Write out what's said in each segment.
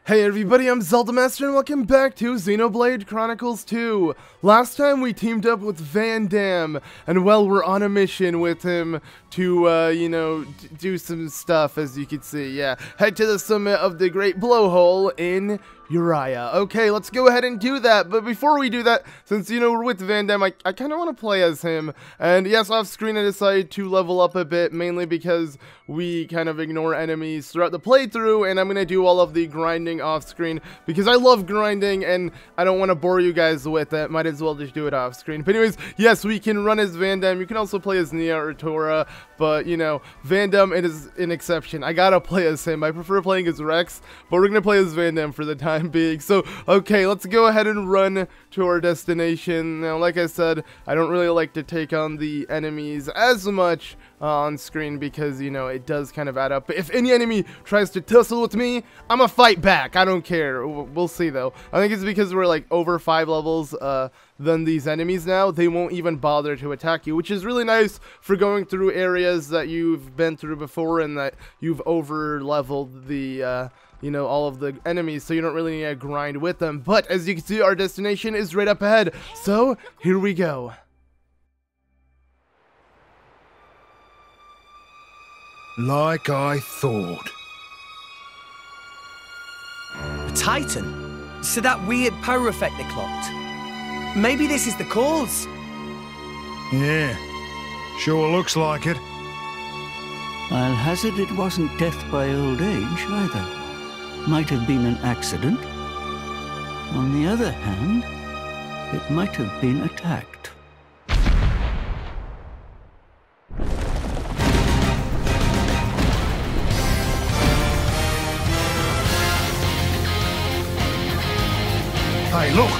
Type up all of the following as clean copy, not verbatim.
Hey everybody, I'm ZeldaMaster and welcome back to Xenoblade Chronicles 2. Last time we teamed up with Vandham, and well, we're on a mission with him to, do some stuff, as you can see, yeah. Head to the summit of the Great Blowhole in Uraya. Okay, let's go ahead and do that, but before we do that, since, we're with Vandham, I kind of want to play as him, and yes, off screen I decided to level up a bit, mainly because we kind of ignore enemies throughout the playthrough, and I'm going to do all of the grinding off screen, because I love grinding, and I don't want to bore you guys with it. Might as well just do it off screen. But anyways, yes, we can run as Vandham. You can also play as Nia or Tora, but, Vandham, it is an exception. I gotta play as him. I prefer playing as Rex, but we're gonna play as Vandham for the time being. So, okay, let's go ahead and run to our destination. Now, like I said, I don't really like to take on the enemies as much on screen because, it does kind of add up. But if any enemy tries to tussle with me, I'm gonna fight back. I don't care. We'll see, though. I think it's because we're, like, over 5 levels than these enemies now. They won't even bother to attack you, which is really nice for going through areas that you've been through before and that you've over-leveled the, all of the enemies, so you don't really need to grind with them. But, as you can see, our destination is right up ahead. So, here we go. Like I thought. A Titan? So that weird power effect they clocked. Maybe this is the cause. Yeah, sure looks like it. I'll hazard it wasn't death by old age, either. Might have been an accident. On the other hand, it might have been attacked. Hey, look!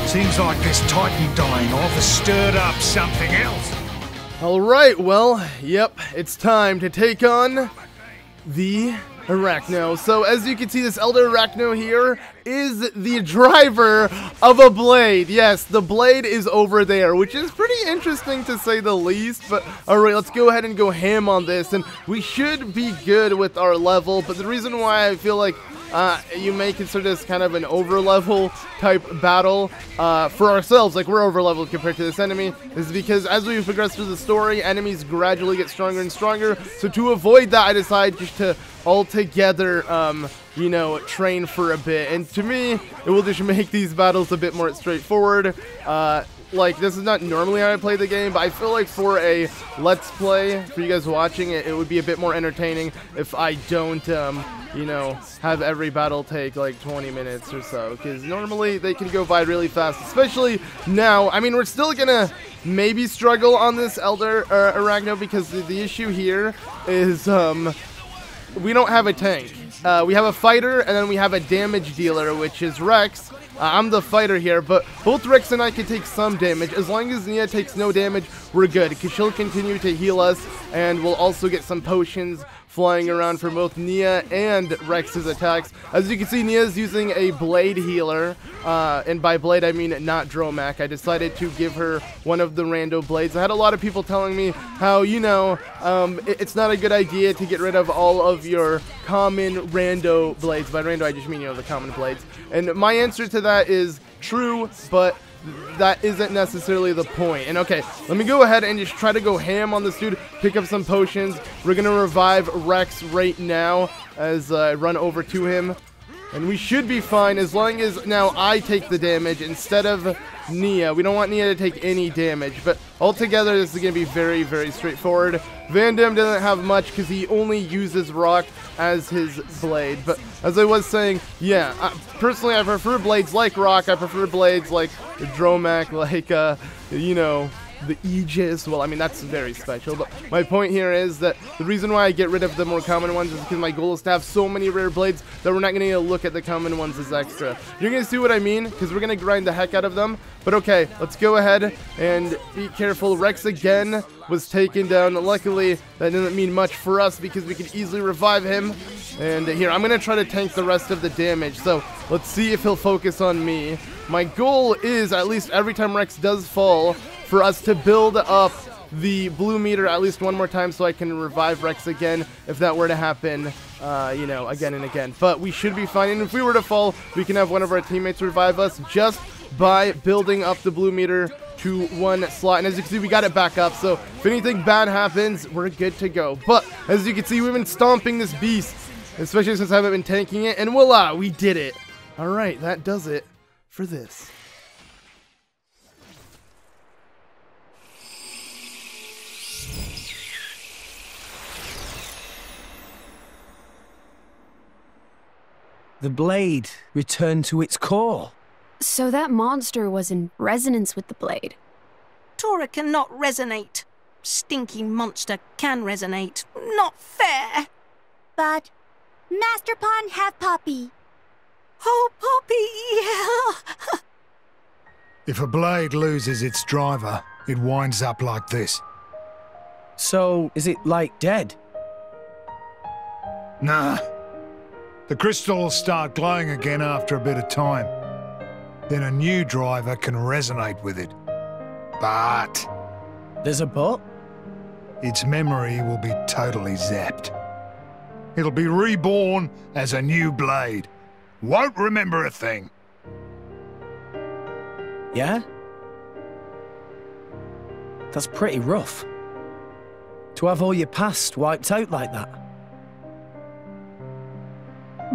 Seems like this Titan dying off has stirred up something else. Alright, well, yep, it's time to take on the Arachno. So, as you can see, this Elder Aracho here is the driver of a blade. Yes, the blade is over there, which is pretty interesting to say the least. But, alright, let's go ahead and go ham on this. And we should be good with our level. But the reason why I feel like you may consider this kind of an over-level type battle for ourselves, like we're over-leveled compared to this enemy, is because as we progress through the story, enemies gradually get stronger and stronger. So to avoid that, I decided just to altogether, train for a bit. And to me, it will just make these battles a bit more straightforward. Like, this is not normally how I play the game, but I feel like for a Let's Play, for you guys watching it, it would be a bit more entertaining if I don't, have every battle take like 20 minutes or so, because normally they can go by really fast, especially now. I mean, we're still gonna maybe struggle on this Elder Aracho, because the issue here is, we don't have a tank. We have a fighter, and then we have a damage dealer, which is Rex. I'm the fighter here, but both Rex and I can take some damage. As long as Nia takes no damage, we're good, because she'll continue to heal us, and we'll also get some potions flying around for both Nia and Rex's attacks. As you can see, Nia's using a blade healer, and by blade I mean not Dromach. I decided to give her one of the rando blades. I had a lot of people telling me how, it's not a good idea to get rid of all of your common rando blades. By rando I just mean, the common blades. And my answer to that is true, but that isn't necessarily the point. And okay, let me go ahead and just try to go ham on this dude, pick up some potions. We're gonna revive Rex right now as I run over to him. And we should be fine as long as now I take the damage instead of Nia. We don't want Nia to take any damage, but altogether this is going to be very, very straightforward. Vandham doesn't have much because he only uses rock as his blade. But as I was saying, yeah, personally I prefer blades like rock. I prefer blades like the Dromach, like, the Aegis. Well, I mean, that's very special, but my point here is that the reason why I get rid of the more common ones is because my goal is to have so many rare blades that we're not going to look at the common ones as extra. You're going to see what I mean, because we're going to grind the heck out of them. But okay, let's go ahead and be careful. Rex again was taken down. Luckily, that didn't mean much for us because we could easily revive him. And here, I'm going to try to tank the rest of the damage. So let's see if he'll focus on me. My goal is, at least every time Rex does fall, for us to build up the blue meter at least one more time so I can revive Rex again if that were to happen, you know, again and again. But we should be fine, and if we were to fall, we can have one of our teammates revive us just by building up the blue meter to one slot. And as you can see, we got it back up, so if anything bad happens, we're good to go. But as you can see, we've been stomping this beast, especially since I haven't been tanking it, and voila, we did it. Alright, that does it for this. The blade returned to its core. So that monster was in resonance with the blade. Tora cannot resonate. Stinky monster can resonate. Not fair. But Master Pawn have Poppi. Oh, Poppi, yeah. If a blade loses its driver, it winds up like this. So, is it like dead? Nah. The crystal will start glowing again after a bit of time. Then a new driver can resonate with it. But There's a but? its memory will be totally zapped. It'll be reborn as a new blade. Won't remember a thing. Yeah? That's pretty rough. To have all your past wiped out like that.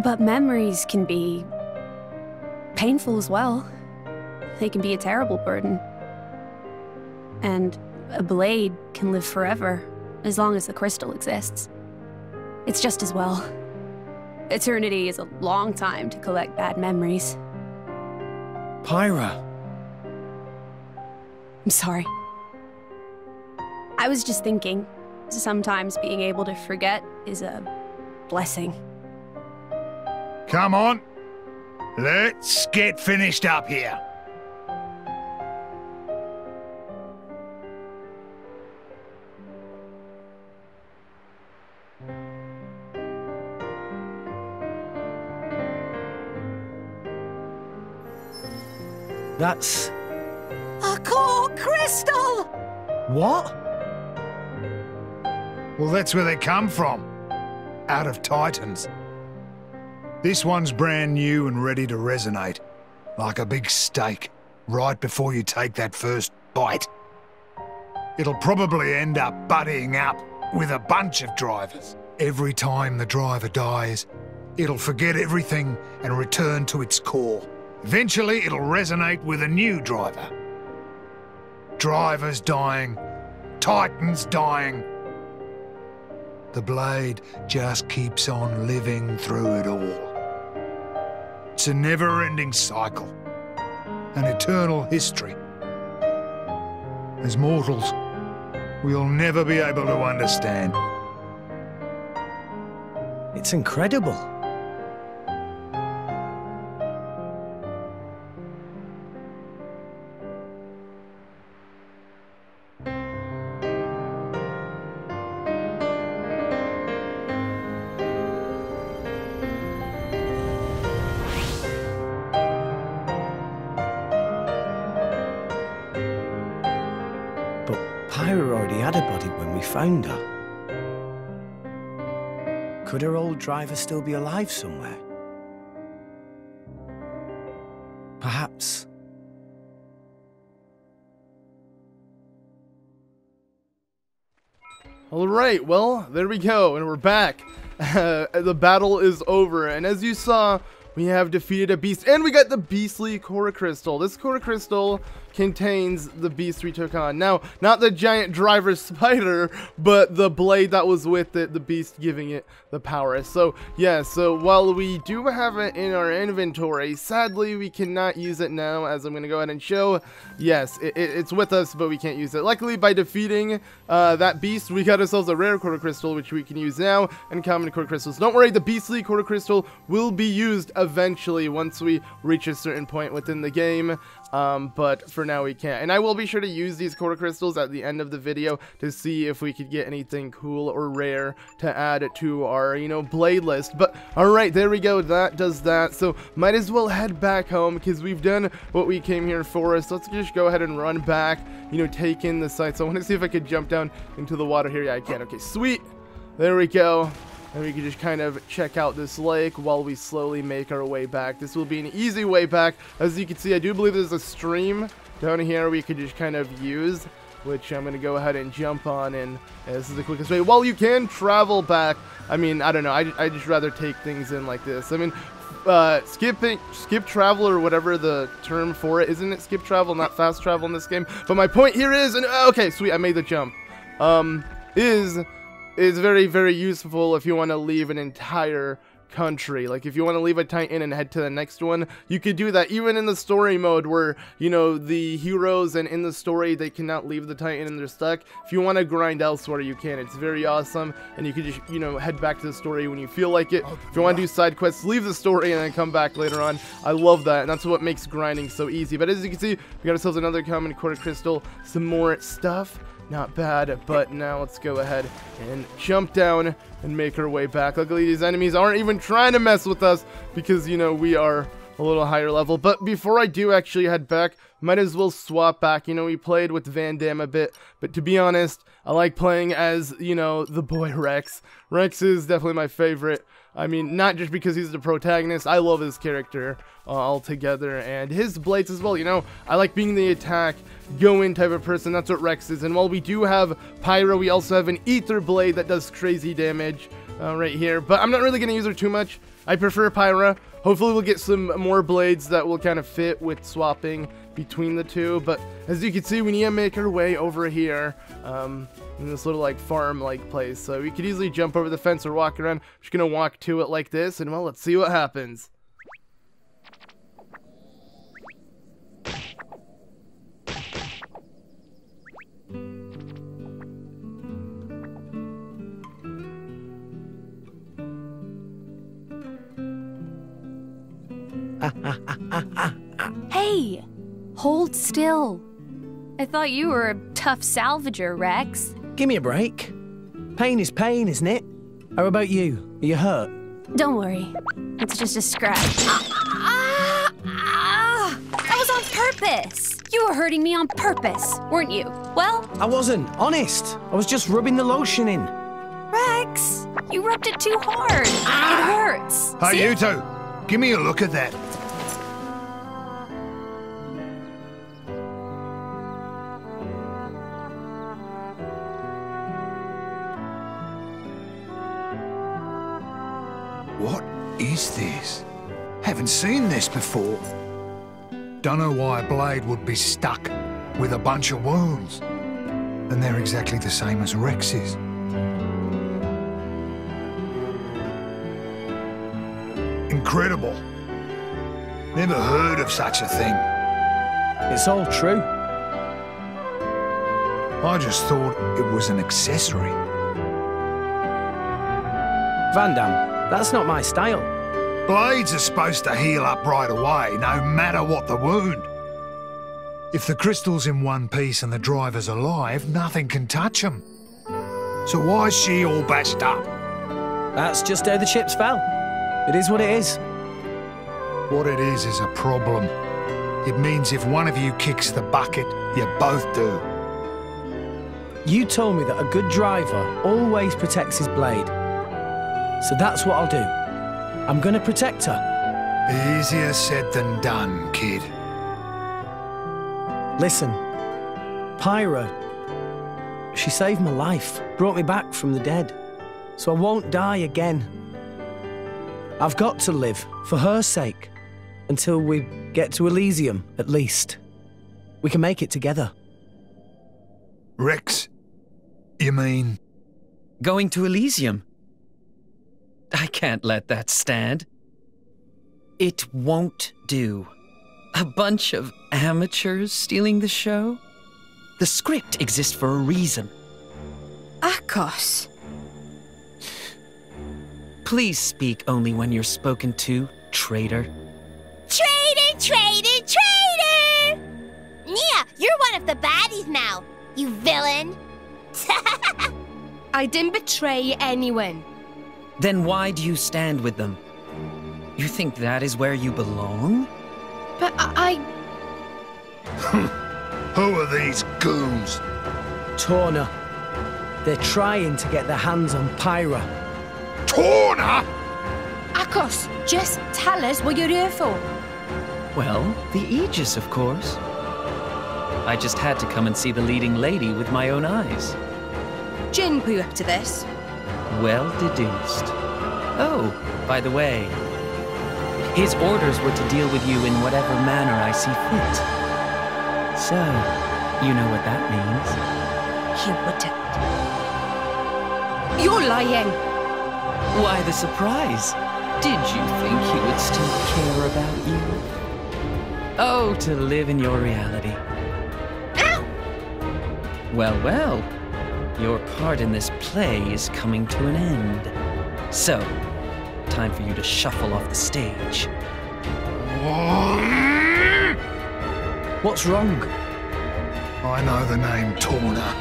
But memories can be painful as well. They can be a terrible burden. And a blade can live forever, as long as the crystal exists. It's just as well. Eternity is a long time to collect bad memories. Pyra. I'm sorry. I was just thinking, sometimes being able to forget is a blessing. Come on. Let's get finished up here. That's... A core crystal! What? Well, that's where they come from. Out of Titans. This one's brand new and ready to resonate. Like a big steak, right before you take that first bite. It'll probably end up buddying up with a bunch of drivers. Every time the driver dies, it'll forget everything and return to its core. Eventually, it'll resonate with a new driver. Drivers dying, Titans dying. The blade just keeps on living through it all. It's a never-ending cycle, an eternal history. As mortals, we'll never be able to understand. It's incredible. Pyra already had a body when we found her. Could her old driver still be alive somewhere? Perhaps. Alright, well, there we go, and we're back. The battle is over, and as you saw, we have defeated a beast, and we got the beastly core crystal. This core crystal contains the beast we took on. Now, not the giant driver spider, but the blade that was with it, the beast giving it the power. So, yeah, so while we do have it in our inventory, sadly, we cannot use it now, as I'm going to go ahead and show. Yes, it's with us, but we can't use it. Luckily, by defeating that beast, we got ourselves a rare core crystal, which we can use now, and common core crystals. Don't worry, the beastly core crystal will be used eventually once we reach a certain point within the game. but for now we can't. And I will be sure to use these quarter crystals at the end of the video to see if we could get anything cool or rare to add to our, you know, blade list. But alright, there we go, that does that. So might as well head back home because we've done what we came here for. So let's just go ahead and run back, you know, take in the sights. So I want to see if I could jump down into the water here. Yeah, I can. Okay, sweet. There we go. And we can just kind of check out this lake while we slowly make our way back. This will be an easy way back. As you can see, I do believe there's a stream down here we could just kind of use, which I'm going to go ahead and jump on, and this is the quickest way. While you can travel back, I mean, I don't know, I just rather take things in like this. I mean, skip travel, or whatever the term for it, isn't it skip travel, not fast travel in this game? But my point here is, and okay, sweet, I made the jump, is very, very useful if you want to leave an entire country. Like, if you want to leave a Titan and head to the next one, you could do that even in the story mode where, you know, the heroes and in the story they cannot leave the Titan and they're stuck. If you want to grind elsewhere, you can. It's very awesome, and you can just, you know, head back to the story when you feel like it. If you want to do side quests, leave the story and then come back later on. I love that, and that's what makes grinding so easy. But as you can see, we got ourselves another common quarter crystal, some more stuff. Not bad, but now let's go ahead and jump down and make our way back. Luckily, these enemies aren't even trying to mess with us because, you know, we are a little higher level. But before I do actually head back, might as well swap back. You know, we played with Vandam a bit, but to be honest, I like playing as, you know, the boy Rex. Rex is definitely my favorite. I mean, not just because he's the protagonist, I love his character altogether, and his blades as well. You know, I like being the attack, go-in type of person. That's what Rex is. And while we do have Pyra, we also have an ether blade that does crazy damage right here, but I'm not really going to use her too much. I prefer Pyra. Hopefully we'll get some more blades that will kind of fit with swapping between the two. But as you can see, we need to make our way over here in this little like farm like place. So we could easily jump over the fence or walk around. I'm just gonna walk to it like this, and well, let's see what happens. Hey, hold still. I thought you were a tough salvager, Rex. Give me a break. Pain is pain, isn't it? How about you? Are you hurt? Don't worry. It's just a scratch. That was on purpose. You were hurting me on purpose, weren't you? Well, I wasn't, honest. I was just rubbing the lotion in. Rex, you rubbed it too hard. It hurts. Hey, See? you two, give me a look at that. What is this? Haven't seen this before. Don't know why a blade would be stuck with a bunch of wounds. And they're exactly the same as Rex's. Incredible. Never heard of such a thing. It's all true. I just thought it was an accessory. Vandam, that's not my style. Blades are supposed to heal up right away, no matter what the wound. If the crystal's in one piece and the driver's alive, nothing can touch him. So why is she all bashed up? That's just how the chips fell. It is what it is. What it is a problem. It means if one of you kicks the bucket, you both do. You told me that a good driver always protects his blade. So that's what I'll do. I'm gonna protect her. Easier said than done, kid. Listen, Pyra, she saved my life, brought me back from the dead. So I won't die again. I've got to live, for her sake, until we get to Elysium, at least. We can make it together. Rex, you mean? Going to Elysium? I can't let that stand. It won't do. A bunch of amateurs stealing the show? The script exists for a reason. Akhos. Please speak only when you're spoken to, traitor. Traitor, traitor, traitor! Nia, you're one of the baddies now, you villain. I didn't betray anyone. Then why do you stand with them? You think that is where you belong? But I... Who are these goons? Torna. They're trying to get their hands on Pyra. Torna? Akhos, just tell us what you're here for. Well, the Aegis, of course. I just had to come and see the leading lady with my own eyes. Jin put you up to this. Well deduced. Oh, by the way, his orders were to deal with you in whatever manner I see fit. So, you know what that means. He wouldn't. You're lying. Why the surprise? Did you think he would still care about you? Oh, to live in your reality. Ow! Well, well. Your part in this play is coming to an end. So, time for you to shuffle off the stage. What's wrong? I know the name Torna.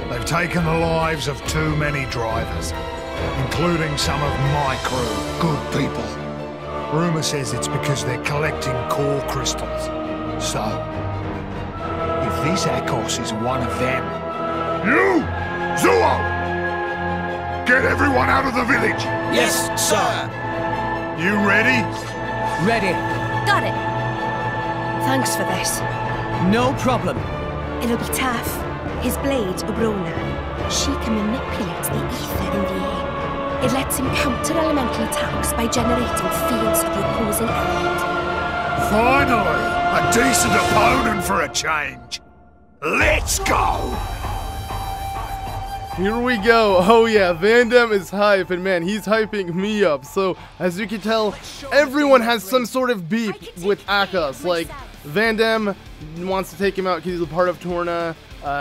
They've taken the lives of too many drivers, including some of my crew, good people. Rumour says it's because they're collecting core crystals. So, if this Akhos is one of them... You! Zuo! Get everyone out of the village! Yes, sir. You ready? Ready. Got it. Thanks for this. No problem. It'll be tough. His blade, Obrona, she can manipulate the ether in the air. It lets him counter elemental attacks by generating fields of the opposing element. Finally! A decent opponent for a change! Let's go! Here we go. Oh yeah, Vandam is hype, and man, he's hyping me up. So, as you can tell, everyone has some sort of beef with Akhos. Like, Vandam wants to take him out because he's a part of Torna.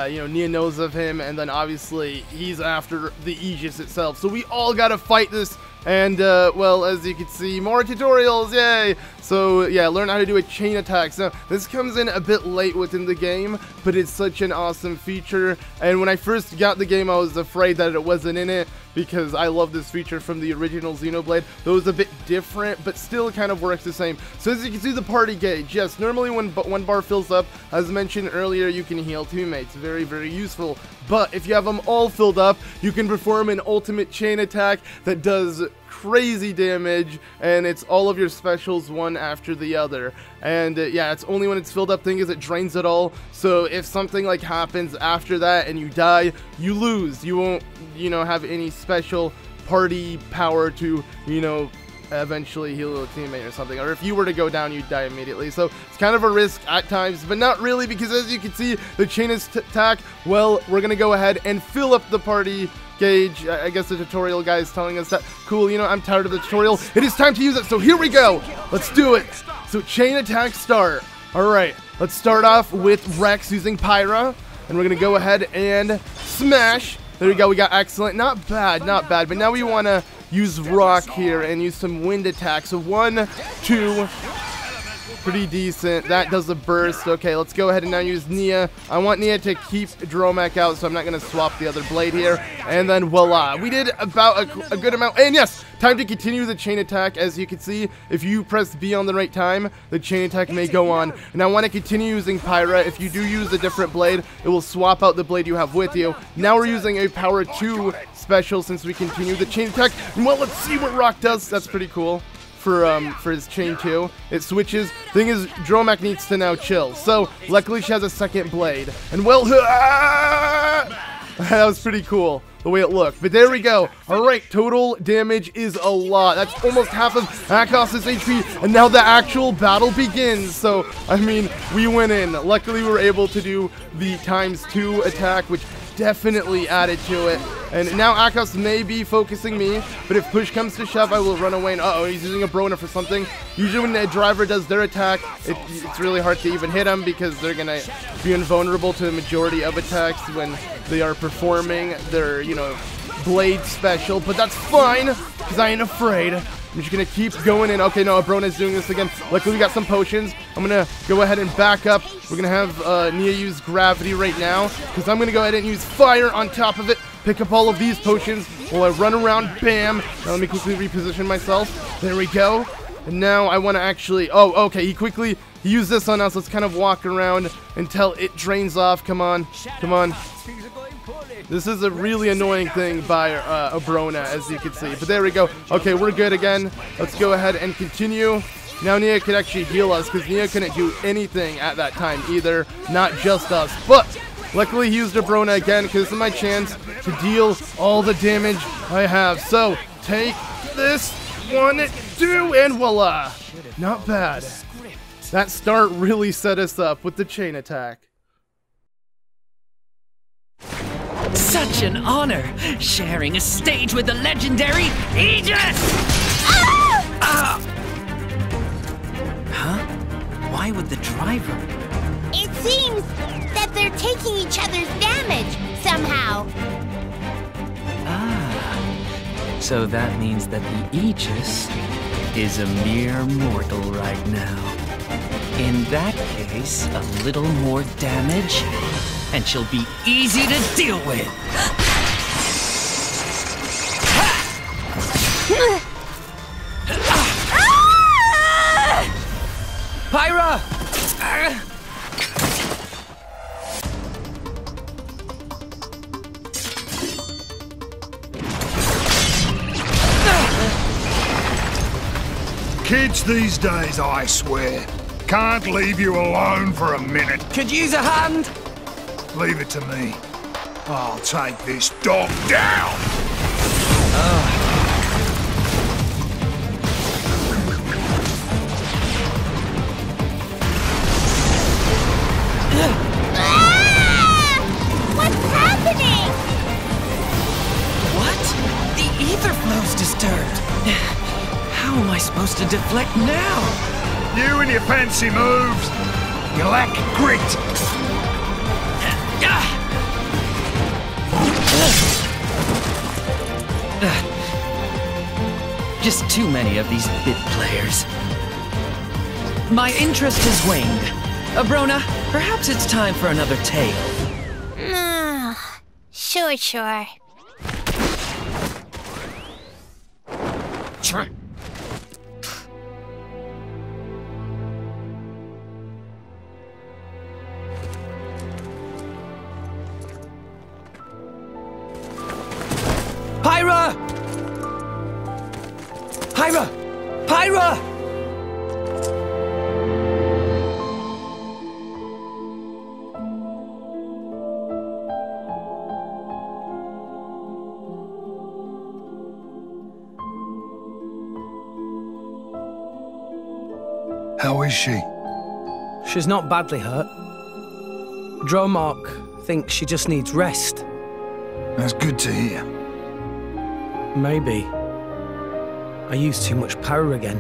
You know, Nia knows of him, and then obviously he's after the Aegis itself. So we all gotta fight this, and well, as you can see, more tutorials, yay! So yeah, learn how to do a chain attack. Now, this comes in a bit late within the game, but it's such an awesome feature, and when I first got the game, I was afraid that it wasn't in it, because I love this feature from the original Xenoblade. Though it was a bit different, but still kind of works the same. So as you can see, the party gauge. Yes, normally when one bar fills up, as mentioned earlier, you can heal teammates. Very, very useful. But if you have them all filled up, you can perform an ultimate chain attack that does crazy damage, and it's all of your specials one after the other. And yeah, it's only when it's filled up. Thing is, it drains it all. So if something like happens after that and you die, you lose. You won't, you know, have any special party power to, you know, eventually heal a teammate or something. Or if you were to go down, you'd die immediately. So it's kind of a risk at times, but not really, because as you can see, the chain attack, well, we're gonna go ahead and fill up the party gauge. I guess the tutorial guy is telling us that. Cool, you know, I'm tired of the tutorial. It is time to use it, so here we go. Let's do it. So chain attack start. Alright, let's start off with Rex using Pyra, and we're gonna go ahead and smash. There we go, we got excellent. Not bad, not bad, but now we want to use Roc here and use some wind attacks. So 1, 2, pretty decent. That does a burst. Okay, let's go ahead and now use Nia. I want Nia to keep Dromach out, so I'm not going to swap the other blade here. And then voila, we did about a good amount. And yes, time to continue the chain attack. As you can see, if you press B on the right time, the chain attack may go on. And I want to continue using Pyra. If you do use a different blade, it will swap out the blade you have with you. Now we're using a power 2 special since we continue the chain attack. Well, let's see what Roc does. That's pretty cool. For his chain 2, it switches. Thing is, Dromach needs to now chill. So luckily she has a second blade, and well, that was pretty cool the way it looked. But there we go. All right, total damage is a lot. That's almost half of Akhos' HP, and now the actual battle begins. So I mean, we went in. Luckily, we were able to do the ×2 attack, which definitely added to it. And now Akhos may be focusing me, but if push comes to shove, I will run away. And uh-oh, he's using a Obrona for something. Usually when a driver does their attack, it's really hard to even hit them, because they're gonna be invulnerable to the majority of attacks when they are performing their, you know, blade special, but that's fine, because I ain't afraid. I'm just gonna keep going in. Okay, no, Obrona's doing this again. Luckily, we got some potions. I'm gonna go ahead and back up. We're gonna have Nia use gravity right now, because I'm gonna go ahead and use fire on top of it. Pick up all of these potions while I run around. Bam! Now let me quickly reposition myself. There we go. And now I want to actually... Oh, okay, he used this on us. Let's kind of walk around until it drains off. Come on, come on. This is a really annoying thing by Obrona, as you can see. But there we go. Okay, we're good again. Let's go ahead and continue. Now Nia could actually heal us, because Nia couldn't do anything at that time either. Not just us. But luckily he used Obrona again, because this is my chance to deal all the damage I have. So, take this. 1, 2, and voila! Not bad. That start really set us up with the chain attack. Such an honor, sharing a stage with the legendary Aegis! Huh? Why would the driver? It seems that they're taking each other's damage somehow. So that means that the Aegis is a mere mortal right now. In that case, a little more damage, and she'll be easy to deal with. Pyra! Kids these days, I swear, can't leave you alone for a minute. Could use a hand? Leave it to me. I'll take this dog down! What's happening? What? The ether flow's disturbed. How am I supposed to deflect now? You and your fancy moves. You lack grit. Just too many of these bit players. My interest has waned. Obrona, perhaps it's time for another tale. Sure. Pyra! Pyra! Pyra! How is she? She's not badly hurt. Dromach thinks she just needs rest. That's good to hear. Maybe. I used too much power again.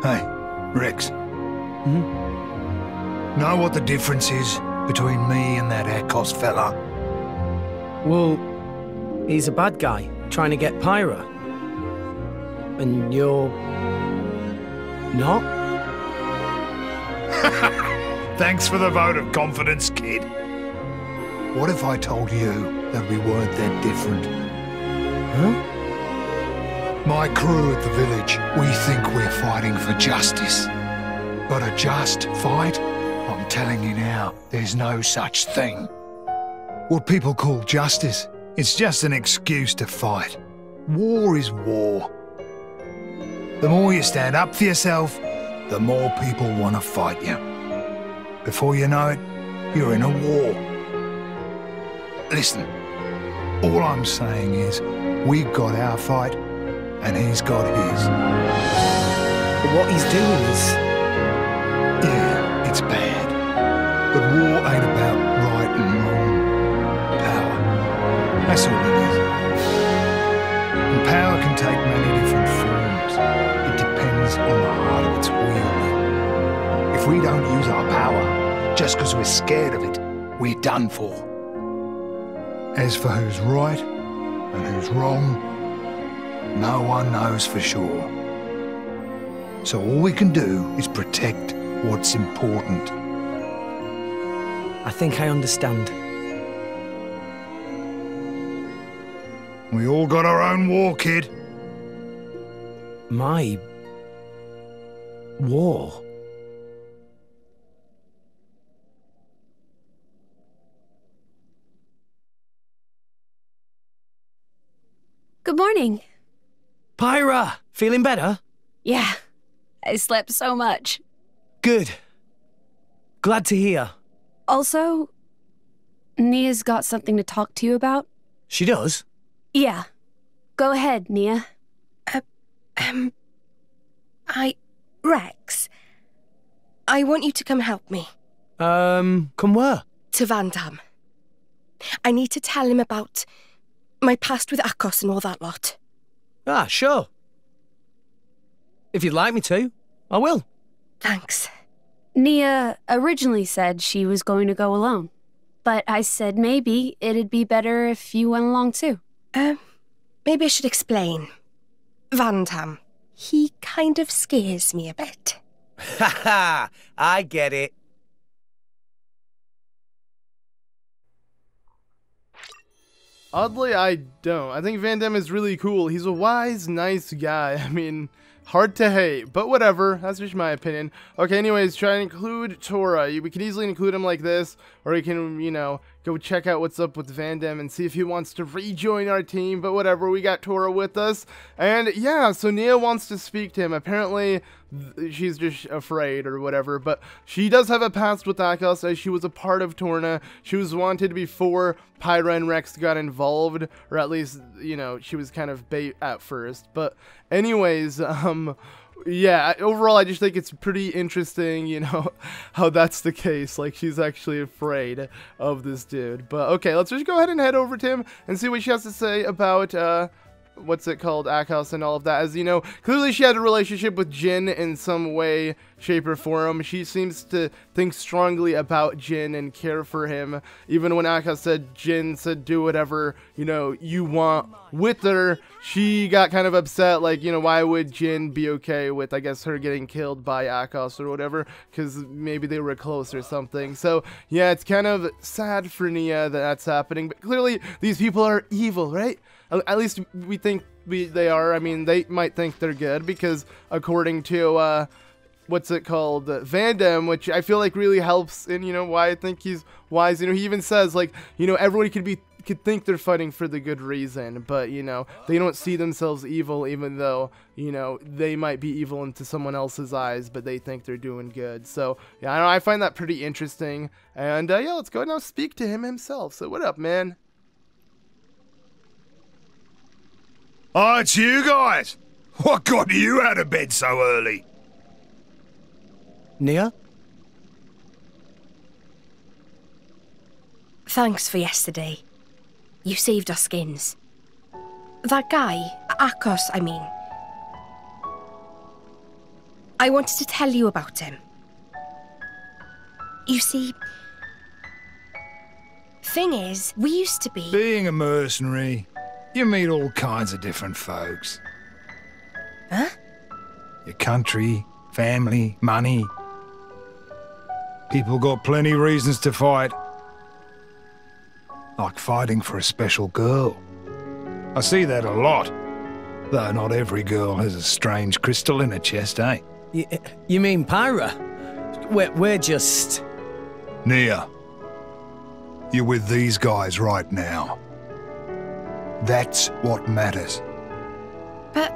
Hey, Rex. Know what the difference is between me and that Akhos fella? Well, he's a bad guy, trying to get Pyra. And you're... not? Thanks for the vote of confidence, kid. What if I told you that we weren't that different? Huh? My crew at the village, we think we're fighting for justice. But a just fight? I'm telling you now, there's no such thing. What people call justice, it's just an excuse to fight. War is war. The more you stand up for yourself, the more people want to fight you. Before you know it, you're in a war. Listen, all I'm saying is, we've got our fight, and he's got his. But what he's doing is... Yeah, it's bad. But war ain't about right and wrong. Power. That's all it is. And power can take many different forms. It depends on the heart of its wielder. If we don't use our power, just because we're scared of it, we're done for. As for who's right, and who's wrong, no one knows for sure. So all we can do is protect what's important. I think I understand. We all got our own war, kid. My... war? Good morning. Pyra! Feeling better? Yeah, I slept so much. Good. Glad to hear. Also, Nia's got something to talk to you about. She does? Yeah. Go ahead, Nia. Rex, I want you to come help me. Come where? To Vandham. I need to tell him about my past with Akhos and all that lot. Ah, sure. If you'd like me to, I will. Thanks. Nia originally said she was going to go alone, but I said maybe it'd be better if you went along too. Maybe I should explain. Vandham, he kind of scares me a bit. Ha ha! I get it. Oddly, I don't. I think Vandham is really cool. He's a wise, nice guy. I mean, hard to hate, but whatever. That's just my opinion. Okay, anyways, try and include Tora. We can easily include him like this, or you can, you know, go check out what's up with Vandham and see if he wants to rejoin our team, but whatever, we got Tora with us. And yeah, so Nia wants to speak to him. Apparently, she's just afraid or whatever, but she does have a past with Akhos as she was a part of Torna. She was wanted before Pyra and Rex got involved, or at least, you know, she was kind of bait at first. But anyways, yeah, overall, I just think it's pretty interesting, you know, how that's the case. Like, she's actually afraid of this dude. But, okay, let's just go ahead and head over to him and see what she has to say about, what's it called, Akhos and all of that. As you know, clearly she had a relationship with Jin in some way, shape, or form. She seems to think strongly about Jin and care for him. Even when Akhos said, Jin said, do whatever, you know, you want with her, she got kind of upset, like, you know, why would Jin be okay with, I guess, her getting killed by Akhos or whatever, because maybe they were close or something. So, yeah, it's kind of sad for Nia that that's happening, but clearly these people are evil, right? At least we think they are. I mean, they might think they're good because according to, what's it called, Vandham, which I feel like really helps in, you know, why I think he's wise. You know, he even says, like, you know, everybody could think they're fighting for the good reason, but, you know, they don't see themselves evil even though, you know, they might be evil into someone else's eyes, but they think they're doing good. So, yeah, I don't know, I find that pretty interesting. And, yeah, let's go now speak to him himself. So, what up, man? Oh, it's you guys! What got you out of bed so early? Nia? Thanks for yesterday. You saved our skins. That guy, Akhos, I mean. I wanted to tell you about him. You see, thing is, we used to be... Being a mercenary, you meet all kinds of different folks. Huh? Your country, family, money. People got plenty reasons to fight. Like fighting for a special girl. I see that a lot. Though not every girl has a strange crystal in her chest, eh? You mean Pyra? We're just... Nia, you're with these guys right now. That's what matters. But...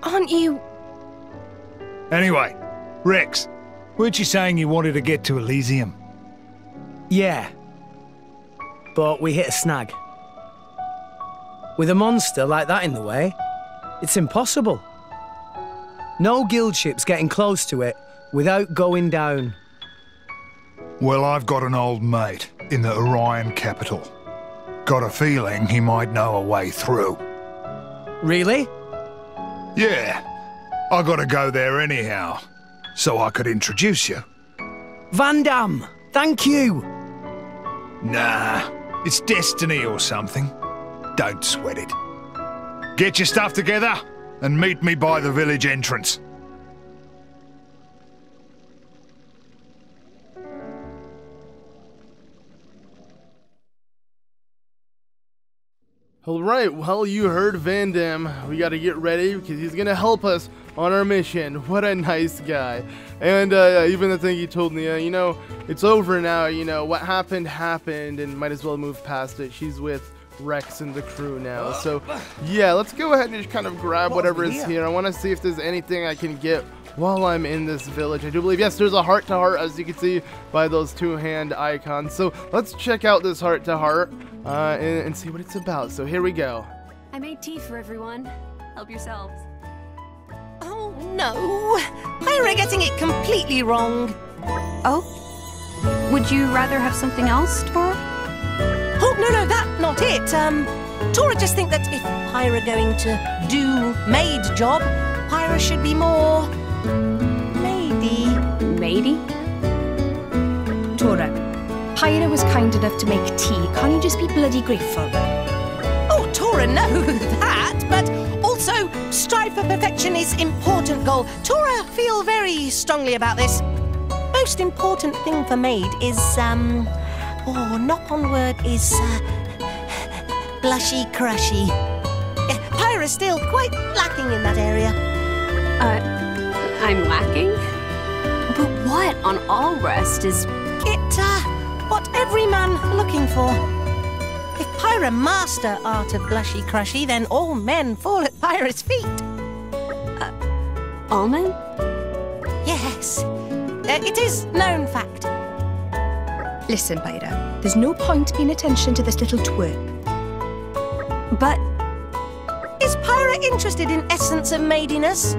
aren't you... Anyway, Rex, weren't you saying you wanted to get to Elysium? Yeah. But we hit a snag. With a monster like that in the way, it's impossible. No guild ship's getting close to it without going down. Well, I've got an old mate in the Orion capital. Got a feeling he might know a way through. Really? Yeah. I gotta go there anyhow, so I could introduce you. Vandham! Thank you! Nah, it's destiny or something. Don't sweat it. Get your stuff together and meet me by the village entrance. Alright, well, you heard Vandam. We gotta get ready because he's gonna help us on our mission. What a nice guy. And even the thing he told me, you know, it's over now, you know, what happened happened and might as well move past it. She's with Rex and the crew now. So, yeah, let's go ahead and just kind of grab whatever is here. I want to see if there's anything I can get while I'm in this village. I do believe, yes, there's a heart-to-heart, as you can see by those two-hand icons. So let's check out this heart-to-heart and see what it's about. So here we go. I made tea for everyone. Help yourselves. Oh no! Pyra getting it completely wrong. Oh? Would you rather have something else, Tora? Oh no, that's not it. Tora just think that if Pyra going to do maid job, Pyra should be more lady. Matey? Tora, Pyra was kind enough to make tea. Can't you just be bloody grateful? Oh, Tora know that, but also strive for perfection is important goal. Tora feel very strongly about this. Most important thing for maid is knock on word is blushy crushy. Pyra's still quite lacking in that area. I'm lacking? But what on all rest is... What every man looking for. If Pyra master art of blushy crushy, then all men fall at Pyra's feet. all men? Yes. It is known fact. Listen, Pyra, there's no point paying attention to this little twerp. But... Is Pyra interested in essence of maidiness?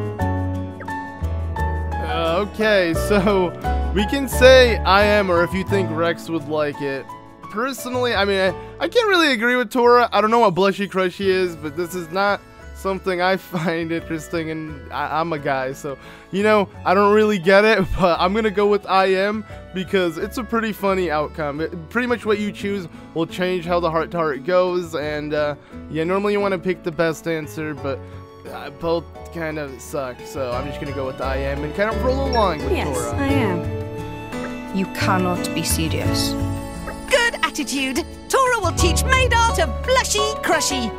Okay, so we can say I am, or if you think Rex would like it. Personally, I mean, I can't really agree with Tora. I don't know what blushy crushy is, but this is not something I find interesting, and I'm a guy, so, you know, I don't really get it, but I'm gonna go with I am, because it's a pretty funny outcome. Pretty much what you choose will change how the heart-to-heart goes, and, yeah, normally you want to pick the best answer, but both kind of suck, so I'm just gonna go with I am and kind of roll along with yes, Tora. I am. You cannot be serious. Good attitude. Tora will teach maid art of blushy crushy.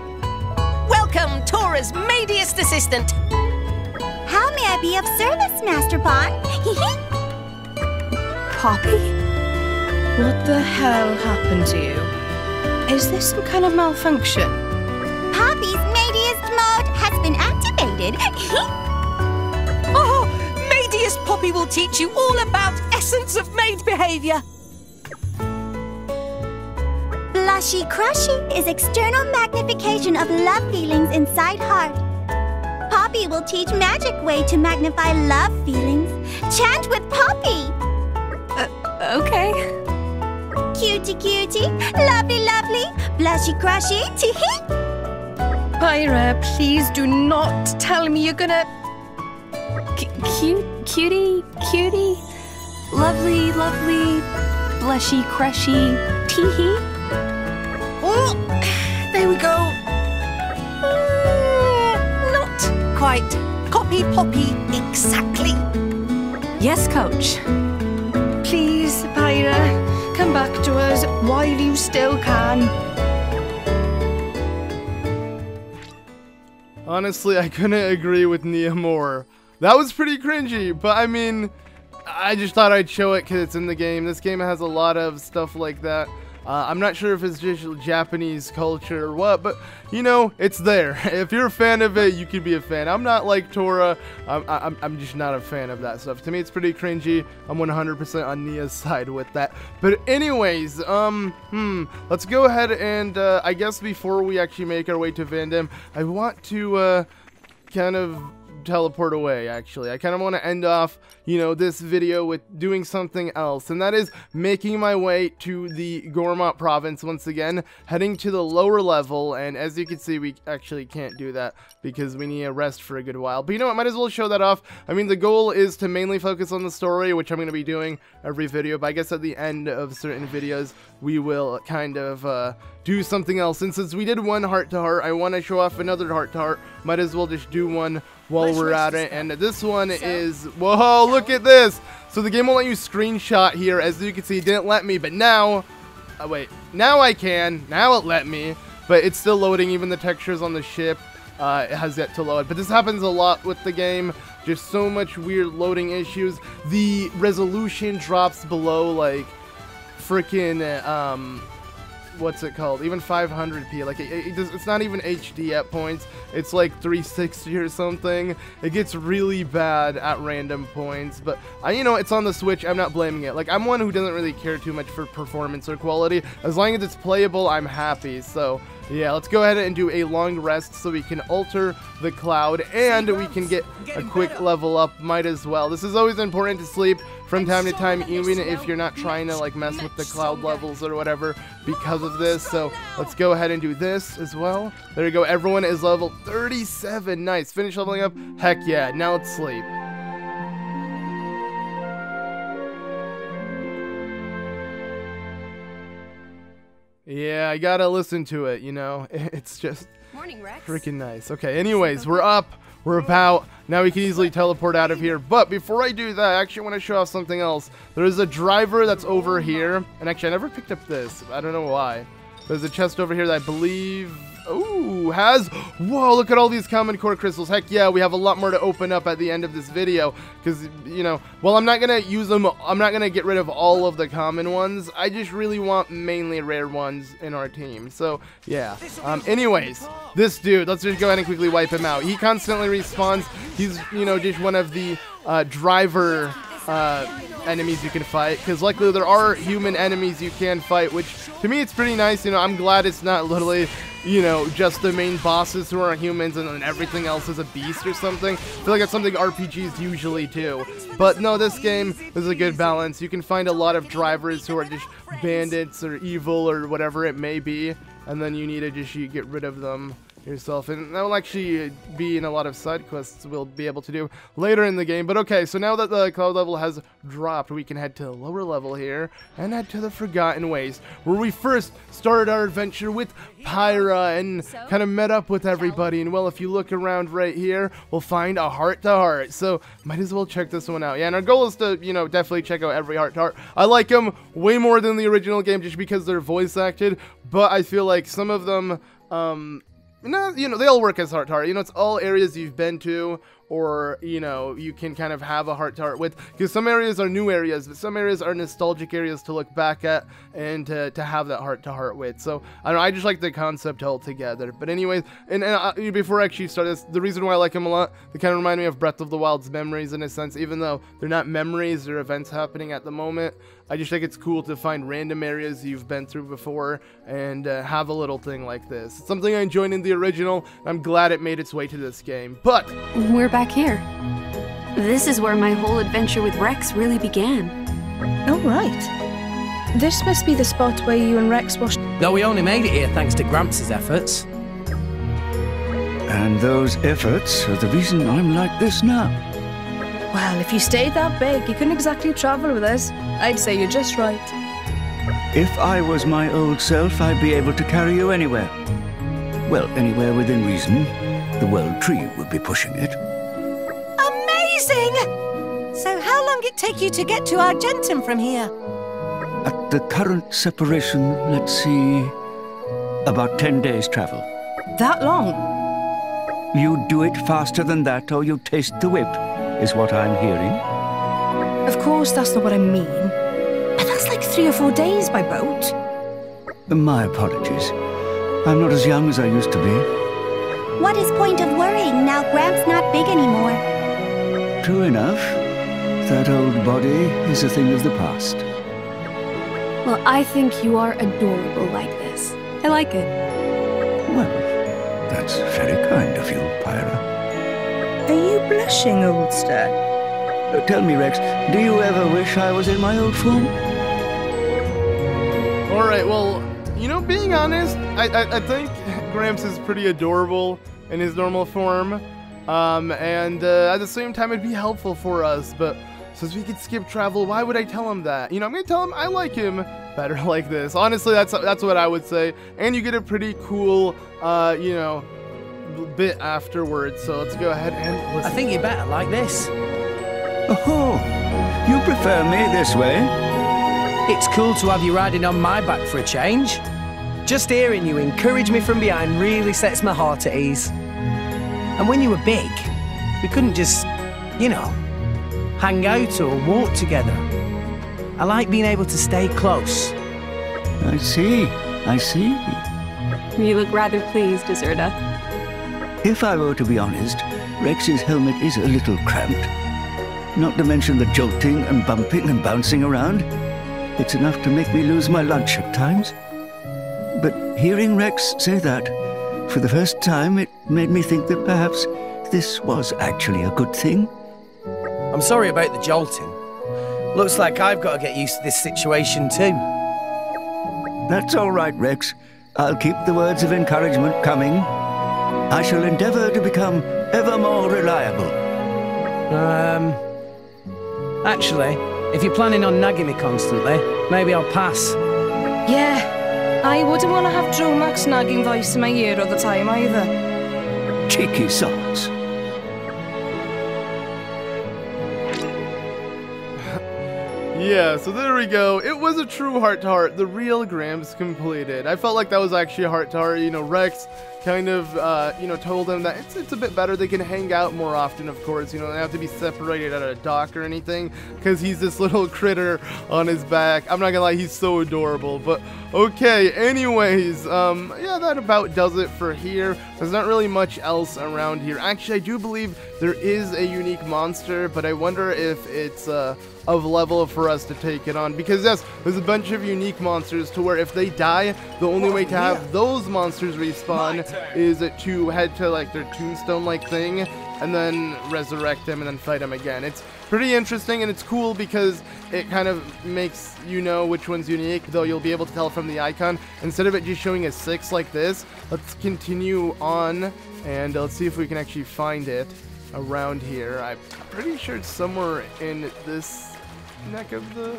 Welcome, Tora's maidiest assistant. How may I be of service, Master Pawn? Poppi? What the hell happened to you? Is this some kind of malfunction? Poppy's maidiest mode has been activated. Oh, maidiest Poppi will teach you all about essence of maid behavior. Blushy crushy is external magnification of love feelings inside heart. Poppy will teach magic way to magnify love feelings. Chant with Poppy. Okay. Cutie cutie, lovely lovely, blushy crushy, tee-hee. Pyra, please do not tell me you're gonna... Cutie, lovely, blushy, crushy, tee-hee. Oh, there we go. Not quite. Copy Poppy exactly. Yes, coach. Please, Pyra, come back to us while you still can. Honestly, I couldn't agree with Nia more. That was pretty cringy, but I mean, I just thought I'd show it because it's in the game. This game has a lot of stuff like that. I'm not sure if it's just Japanese culture or what, but, you know, it's there. If you're a fan of it, you could be a fan. I'm not like Tora. I'm just not a fan of that stuff. To me, it's pretty cringy. I'm 100% on Nia's side with that. But anyways, let's go ahead and, I guess before we actually make our way to Vandam, I want to, kind of teleport away, actually. I kind of want to end off, you know, this video with doing something else, and that is making my way to the Gormott province once again, heading to the lower level, and as you can see, we actually can't do that because we need a rest for a good while. But you know what, might as well show that off. I mean, the goal is to mainly focus on the story, which I'm going to be doing every video, but I guess at the end of certain videos, we will kind of do something else. And since we did one heart-to-heart, I want to show off another heart-to-heart. Might as well just do one while we're at it. And this one is, whoa, look at this. So the game won't let you screenshot here. As you can see, it didn't let me, but now, wait, now I can. Now it let me, but it's still loading. Even the textures on the ship, it has yet to load. But this happens a lot with the game. Just so much weird loading issues. The resolution drops below, like, freaking, what's it called? Even 500p. Like, it's not even HD at points. It's like 360 or something. It gets really bad at random points. But, you know, it's on the Switch. I'm not blaming it. Like, I'm one who doesn't really care too much for performance or quality. As long as it's playable, I'm happy. So, yeah, let's go ahead and do a long rest so we can alter the cloud and we can get a quick level up. Might as well. This is always important to sleep from time to time, even if you're not trying to like mess with the cloud levels or whatever because of this. So let's go ahead and do this as well. There you go. Everyone is level 37. Nice. Finish leveling up. Heck yeah. Now let's sleep. Yeah, I gotta listen to it, you know. It's just freaking nice. Okay, anyways, we're up. We're about. Now we can easily teleport out of here. But before I do that, I actually want to show off something else. There is a driver that's over here. And actually, I never picked up this. I don't know why. There's a chest over here that I believe... Ooh, has... Whoa, look at all these common core crystals. Heck yeah, we have a lot more to open up at the end of this video. Because, you know, well, I'm not going to use them. I'm not going to get rid of all of the common ones. I just really want mainly rare ones in our team. So, yeah. Anyways, this dude, let's just go ahead and quickly wipe him out. He constantly respawns. He's, you know, just one of the driver... enemies you can fight, because luckily there are human enemies you can fight, which to me it's pretty nice. You know, I'm glad it's not literally, you know, just the main bosses who are humans and then everything else is a beast or something. I feel like that's something RPGs usually do, but no, this game is a good balance. You can find a lot of drivers who are just bandits or evil or whatever it may be, and then you need to just get rid of them yourself, and that will actually be in a lot of side quests we'll be able to do later in the game. But okay, so now that the cloud level has dropped, we can head to the lower level here and head to the Forgotten Waste, where we first started our adventure with Pyra and kind of met up with everybody. And well, if you look around right here, we'll find a heart-to-heart, so might as well check this one out. Yeah, and our goal is to, you know, definitely check out every heart-to-heart. I like them way more than the original game just because they're voice acted, but I feel like some of them no, you know, they all work as heart-to-heart. You know, it's all areas you've been to, or, you know, you can kind of have a heart-to-heart with, because some areas are new areas, but some areas are nostalgic areas to look back at and to have that heart-to-heart with. So, I don't know, I just like the concept altogether. But anyways, and before I actually start this, the reason why I like them a lot, they kind of remind me of Breath of the Wild's memories in a sense, even though they're not memories, they're events happening at the moment. I just think it's cool to find random areas you've been through before and have a little thing like this. It's something I enjoyed in the original. I'm glad it made its way to this game. But we're back here. This is where my whole adventure with Rex really began. Oh, right. This must be the spot where you and Rex washed... Though we only made it here thanks to Gramps' efforts. And those efforts are the reason I'm like this now. Well, if you stayed that big, you couldn't exactly travel with us. I'd say you're just right. If I was my old self, I'd be able to carry you anywhere. Well, anywhere within reason. The World Tree would be pushing it. Amazing! So how long it take you to get to Argentum from here? At the current separation, let's see, about 10 days' travel. That long? You do it faster than that, or you taste the whip, is what I'm hearing. Of course, that's not what I mean. But that's like 3 or 4 days by boat. My apologies. I'm not as young as I used to be. What is point of worrying now Gramps not big anymore? True enough. That old body is a thing of the past. Well, I think you are adorable like this. I like it. Well, that's very kind of you, Pyra. Are you blushing, oldster? Tell me, Rex, do you ever wish I was in my old form? Alright, well, you know, being honest, I think Gramps is pretty adorable in his normal form. And at the same time, it'd be helpful for us, but since we could skip travel, why would I tell him that? You know, I'm gonna tell him I like him better like this. Honestly, that's what I would say. And you get a pretty cool, you know, bit afterwards. So let's go ahead and listen. I think you better like this. Oh, you prefer me this way? It's cool to have you riding on my back for a change. Just hearing you encourage me from behind really sets my heart at ease. And when you were big, we couldn't just, you know, hang out or walk together. I like being able to stay close. I see. You look rather pleased, Azurda. If I were to be honest, Rex's helmet is a little cramped. Not to mention the jolting and bumping and bouncing around. It's enough to make me lose my lunch at times. But hearing Rex say that, for the first time, it made me think that perhaps this was actually a good thing. I'm sorry about the jolting. Looks like I've got to get used to this situation too. That's all right, Rex. I'll keep the words of encouragement coming. I shall endeavor to become ever more reliable. Actually, if you're planning on nagging me constantly, maybe I'll pass. Yeah, I wouldn't want to have Dromach's nagging voice in my ear all the time either. Cheeky socks. Yeah, so there we go. It was a true heart-to-heart. The real Gramps completed. I felt like that was actually a heart-to-heart. You know, Rex kind of, you know, told him that it's a bit better. They can hang out more often, of course. You know, they don't have to be separated at a dock or anything because he's this little critter on his back. I'm not gonna lie, he's so adorable. But, okay, anyways, yeah, that about does it for here. There's not really much else around here. Actually, I do believe there is a unique monster, but I wonder if it's, of level for us to take it on, because yes, there's a bunch of unique monsters to where if they die, the only way to have those monsters respawn is to head to like their tombstone like thing and then resurrect them and then fight them again. It's pretty interesting and it's cool because it kind of makes you know which one's unique, though you'll be able to tell from the icon instead of it just showing a 6 like this. Let's continue on and let's see if we can actually find it around here. I'm pretty sure it's somewhere in this neck of the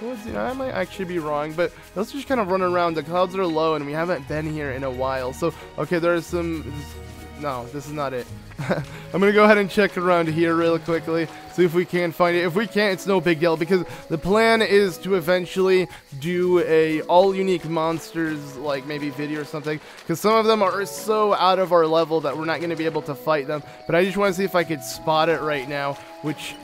woods. You know, I might actually be wrong, but let's just kind of run around. The clouds are low and we haven't been here in a while. So, okay, there's some... No, this is not it. I'm gonna go ahead and check around here real quickly, see if we can find it. If we can't, it's no big deal, because the plan is to eventually do a all unique monsters, like maybe video or something, because some of them are so out of our level that we're not going to be able to fight them. But I just want to see if I could spot it right now, which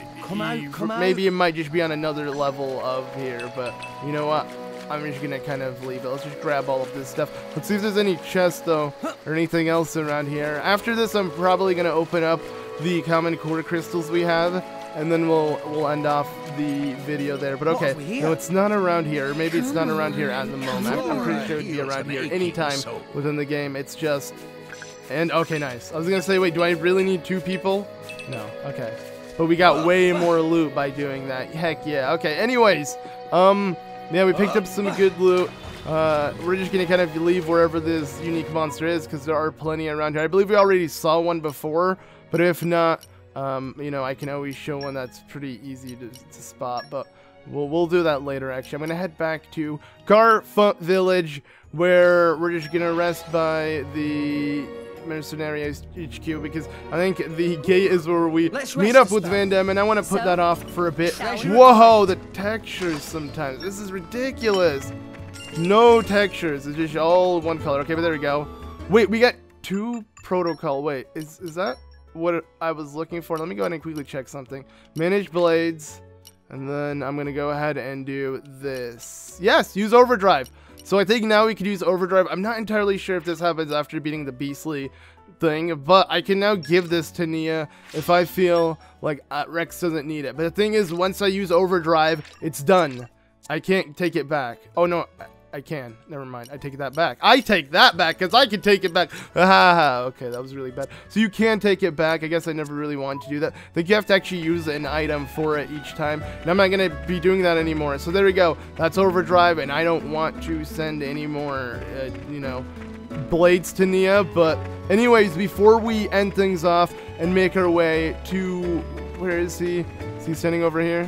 maybe it might just be on another level of here, but you know what? I'm just gonna kind of leave it. Let's just grab all of this stuff. Let's see if there's any chests though, or anything else around here. After this, I'm probably gonna open up the common core crystals we have, and then we'll end off the video there. But okay, no, it's not around here. Maybe it's not around here at the moment. I'm pretty sure it'd be around here anytime within the game. It's just, and okay, nice. I was gonna say, wait, do I really need 2 people? No, okay. But we got way more loot by doing that. Heck yeah. Okay. Anyways, yeah, we picked up some good loot. We're just gonna kind of leave wherever this unique monster is, because there are plenty around here. I believe we already saw one before, but if not, you know, I can always show one that's pretty easy to spot. But we'll do that later. Actually, I'm gonna head back to Garfont Village, where we're just gonna rest by the Mercenary HQ, because I think the gate is where we meet up with Vandam, and I want to put that off for a bit. Whoa, the textures sometimes. This is ridiculous. No textures. It's just all one color. Okay, but there we go. Wait, we got 2 protocol. Wait, is that what I was looking for? Let me go ahead and quickly check something. Manage blades, and then I'm going to go ahead and do this. Yes, use overdrive. So I think now we could use overdrive. I'm not entirely sure if this happens after beating the beastly thing, but I can now give this to Nia if I feel like Rex doesn't need it. But the thing is, once I use overdrive, it's done. I can't take it back. Oh no, I can. Never mind. I take that back. I take that back because I can take it back. Okay, that was really bad. So you can take it back. I guess I never really wanted to do that. I think you have to actually use an item for it each time. And I'm not going to be doing that anymore. So there we go. That's overdrive. And I don't want to send any more, you know, blades to Nia. But anyways, before we end things off and make our way to... Where is he? Is he standing over here?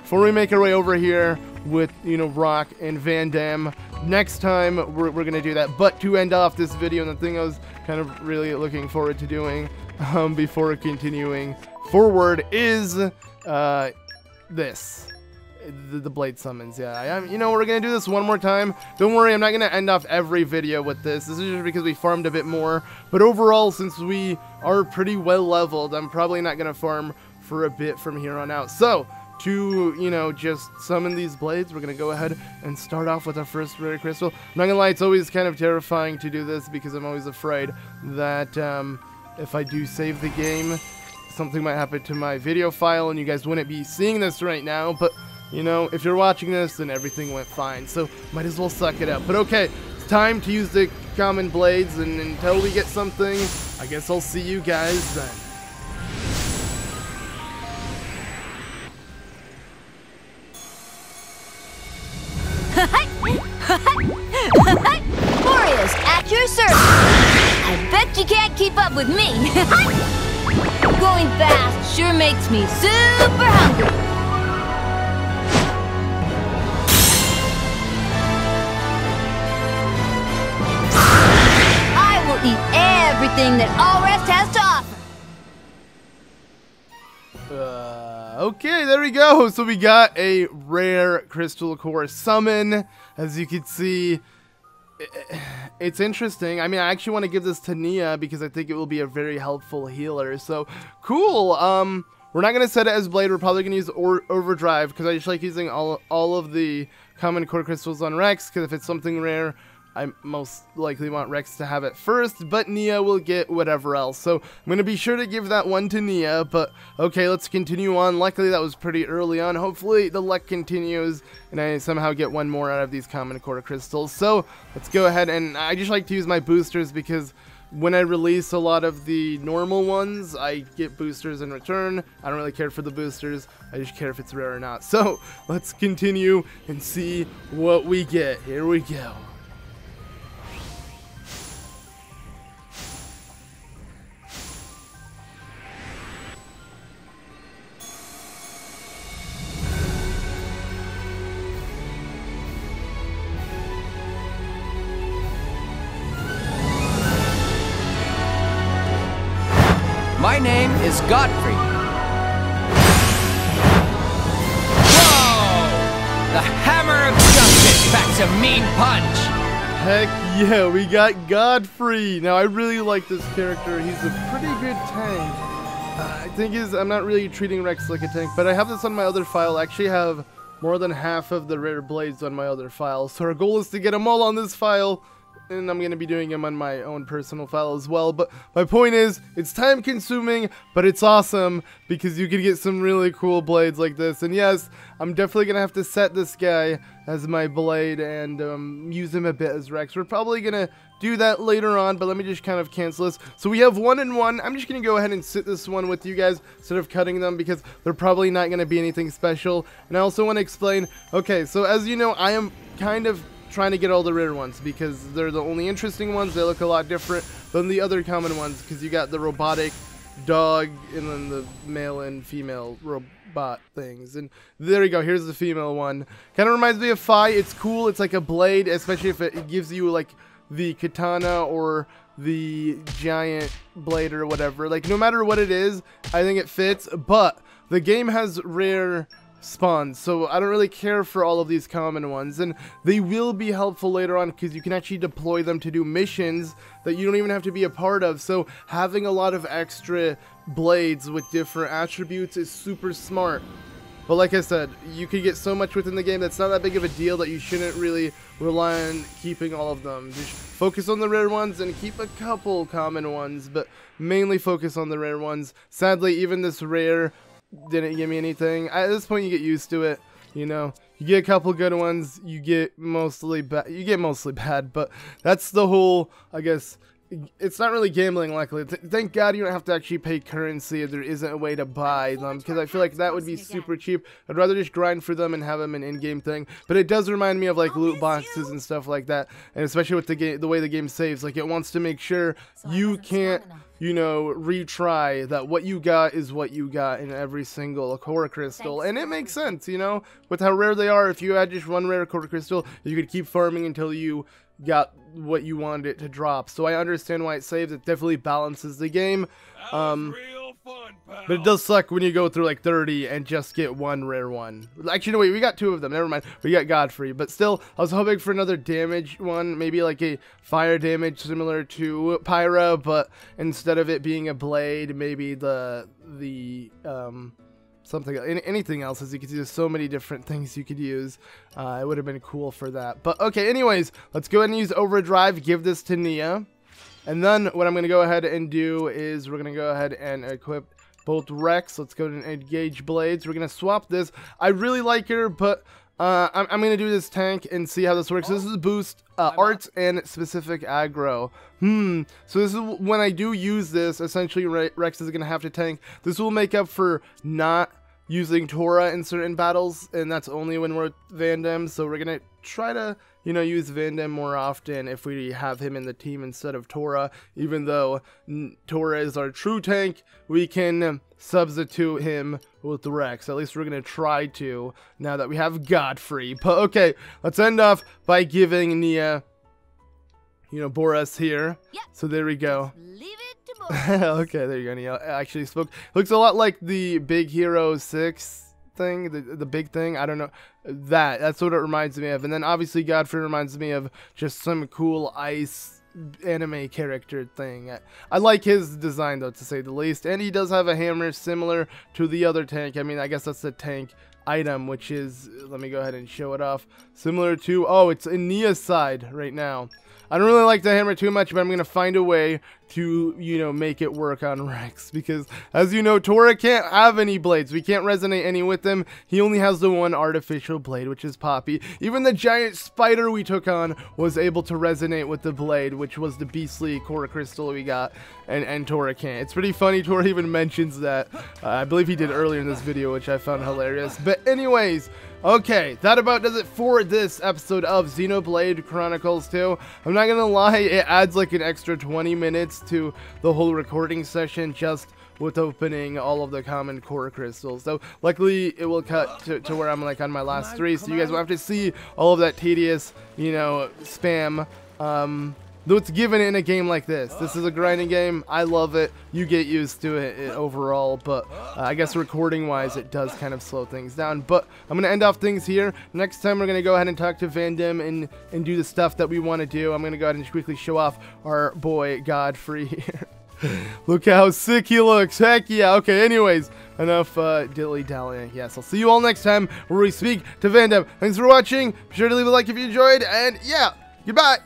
Before we make our way over here with, you know, Roc and Vandam, next time we're going to do that. But to end off this video, and the thing I was kind of really looking forward to doing before continuing forward is this. The blade summons. Yeah, you know, we're going to do this one more time. Don't worry, I'm not going to end off every video with this. This is just because we farmed a bit more. But overall, since we are pretty well leveled, I'm probably not going to farm for a bit from here on out. So, to, you know, just summon these blades, we're going to go ahead and start off with our first rare crystal. I'm not going to lie, it's always kind of terrifying to do this because I'm always afraid that if I do save the game, something might happen to my video file and you guys wouldn't be seeing this right now. But, you know, if you're watching this, then everything went fine. So, might as well suck it up. But okay, it's time to use the common blades, and until we get something, I guess I'll see you guys then. Boreas, at your service. I bet you can't keep up with me. Going fast sure makes me super hungry. I will eat everything that All Rest has to offer. Okay, there we go. So we got a rare crystal core summon. As you can see, it's interesting. I mean, I actually want to give this to Nia because I think it will be a very helpful healer. So, cool. We're not going to set it as blade. We're probably going to use overdrive because I just like using all of the common core crystals on Rex, because if it's something rare, I most likely want Rex to have it first, but Nia will get whatever else. So I'm going to be sure to give that one to Nia, but okay, let's continue on. Luckily, that was pretty early on. Hopefully, the luck continues, and I somehow get one more out of these common core crystals. So let's go ahead, and I just like to use my boosters because when I release a lot of the normal ones, I get boosters in return. I don't really care for the boosters. I just care if it's rare or not. So let's continue and see what we get. Here we go. My name is Godfrey. Whoa! The hammer of justice packs a mean punch. Heck yeah, we got Godfrey. Now, I really like this character. He's a pretty good tank. Thing is, I'm not really treating Rex like a tank, but I have this on my other file. I actually have more than half of the rare blades on my other file. So our goal is to get them all on this file, and I'm going to be doing them on my own personal file as well. But my point is, it's time consuming, but it's awesome because you can get some really cool blades like this. And yes, I'm definitely going to have to set this guy as my blade and use him a bit as Rex. We're probably going to do that later on, but let me just kind of cancel this. So we have 1 and 1. I'm just going to go ahead and sit this one with you guys instead of cutting them because they're probably not going to be anything special. And I also want to explain, okay, so as you know, I am kind of trying to get all the rare ones because they're the only interesting ones. They look a lot different than the other common ones because you got the robotic dog and then the male and female robot things. And there you go. Here's the female one. Kind of reminds me of Fi. It's cool. It's like a blade, especially if it gives you like the katana or the giant blade or whatever. Like no matter what it is, I think it fits. But the game has rare spawns, so I don't really care for all of these common ones, and they will be helpful later on because you can actually deploy them to do missions that you don't even have to be a part of. So having a lot of extra blades with different attributes is super smart. But like I said, you can get so much within the game that's not that big of a deal that you shouldn't really rely on keeping all of them. Just focus on the rare ones and keep a couple common ones, but mainly focus on the rare ones. Sadly, even this rare didn't give me anything. At this point, you get used to it, you know. You get a couple good ones, you get mostly bad, but that's the whole, I guess, it's not really gambling, luckily. Thank God you don't have to actually pay currency if there isn't a way to buy them, because I feel like that would be super cheap. I'd rather just grind for them and have them an in-game thing. But it does remind me of like loot boxes and stuff like that, and especially with the way the game saves. Like, it wants to make sure you can't, you know, retry that what you got is what you got in every single core crystal. And it makes sense, you know, with how rare they are. If you had just one rare core crystal, you could keep farming until you got what you wanted it to drop. So I understand why it saves. It definitely balances the game. But it does suck when you go through like 30 and just get one rare one. Actually, no, wait, we got 2 of them. Never mind. We got Godfrey. But still, I was hoping for another damage one. Maybe like a fire damage similar to Pyra, but instead of it being a blade, maybe something, anything else. As you can see, there's so many different things you could use. It would have been cool for that. But okay, anyways, let's go ahead and use Overdrive, give this to Nia. And then what I'm going to go ahead and do is we're going to go ahead and equip both Rex. Let's go ahead and engage blades. We're going to swap this. I really like her, but I'm going to do this tank and see how this works. This is boost arts and specific aggro. So this is when I do use this, essentially Rex is going to have to tank. This will make up for not using Tora in certain battles, and that's only when we're with Vandam. So we're going to try to, you know, use Vandam more often if we have him in the team instead of Tora. Even though Tora is our true tank, we can substitute him with Rex. At least we're going to try to, now that we have Godfrey. But okay, let's end off by giving Nia, you know, Boreas here. Yep. So there we go. Leave it to Boreas. Okay, there you go. Nia actually spoke. Looks a lot like the Big Hero 6 thing, the big thing. I don't know. That's what it reminds me of. And then obviously Godfrey reminds me of just some cool ice anime character thing. I like his design, though, to say the least. And he does have a hammer similar to the other tank. I mean, I guess that's the tank item, which is, let me go ahead and show it off, similar to, oh, it's in Nia's side right now. I don't really like the hammer too much, but I'm going to find a way to, you know, make it work on Rex. Because, as you know, Tora can't have any blades. We can't resonate any with him. He only has the one artificial blade, which is Poppi. Even the giant spider we took on was able to resonate with the blade, which was the beastly core crystal we got. And Tora can't. It's pretty funny. Tora even mentions that. I believe he did earlier in this video, which I found hilarious. But anyways, okay, that about does it for this episode of Xenoblade Chronicles 2. I'm not gonna lie, it adds like an extra 20 minutes to the whole recording session just with opening all of the common core crystals. So luckily it will cut to where I'm like on my last 3, so you guys won't have to see all of that tedious, you know, spam. Though it's given in a game like this. This is a grinding game. I love it. You get used to it overall, but I guess recording-wise, it does kind of slow things down. But I'm going to end off things here. Next time, we're going to go ahead and talk to Vandam and do the stuff that we want to do. I'm going to go ahead and just quickly show off our boy Godfrey here. Look how sick he looks. Heck yeah. Okay, anyways, enough dilly-dallying. Yes, I'll see you all next time where we speak to Vandam. Thanks for watching. Be sure to leave a like if you enjoyed, and yeah, goodbye.